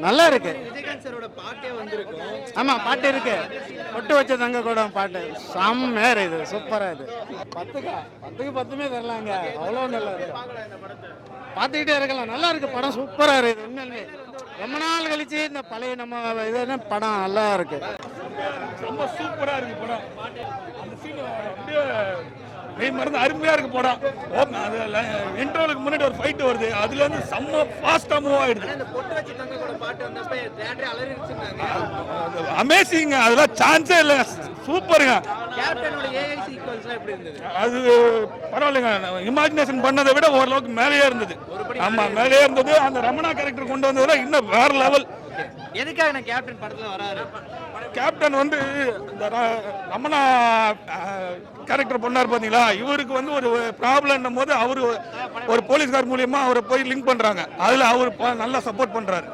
நல்லா இருக்கு. விஜயகாந்த் சாரோட பாட்டே வந்திருக்கும். ஆமா, பாட்டு இருக்கு. பொட்டு வச்ச தங்க கூட பாட்டு செம்மையா இது, சூப்பரா இது. 10க்கு 10மே தரலாங்க, அவ்வளோ நல்லா இருக்கு. பார்த்துக்கிட்டே இருக்கலாம், நல்லா இருக்கு படம், சூப்பரா இருக்கு உண்மையிலுமே. ரொம்ப நாள் கழிச்சு இந்த பழைய நம்ம இது படம் நல்லா இருக்கு. ரொம்ப சூப்பரா இருக்கு படம். அந்த சீன் அப்படியே மெய் மருந்து அருமையா இருக்கு படம். இன்ட்ரோலுக்கு முன்னாடி ஒரு ஃபைட் வருது, அதுல வந்து செம்ம ஃபாஸ்டா மூவ் ஆயிடுது. இந்த பொட்டு வச்ச தங்க கூட பாட்டு வந்தப்ப தியேட்டர் அலறிடுச்சுனாங்க. அமேசிங், அதெல்லாம் சான்ஸே இல்லை, சூப்பருங்க. கேப்டனோட ஏஐ சீக்வென்ஸ்லாம் எப்படி இருந்தது? அது பரவாயில்லைங்க, இமேஜினேஷன் பண்ணதை விட ஓரளவுக்கு மேலேயே இருந்தது. ஆமா, மேலேயே இருந்தது. அந்த ரமணா கேரக்டர் கொண்டு வந்ததுல இன்னும் வேற லெவல். எதுக்காக நான் கேப்டன் படத்துல வராரு? கேப்டன் வந்து இந்த ரமணா கேரக்டர் பண்ணார் பாத்தீங்களா, இவருக்கு வந்து ஒரு ப்ராப்ளம் போது அவரு ஒரு போலீஸ்கார் மூலியமா அவரை போய் லிங்க் பண்றாங்க, அதுல அவரு நல்லா சப்போர்ட் பண்றாரு.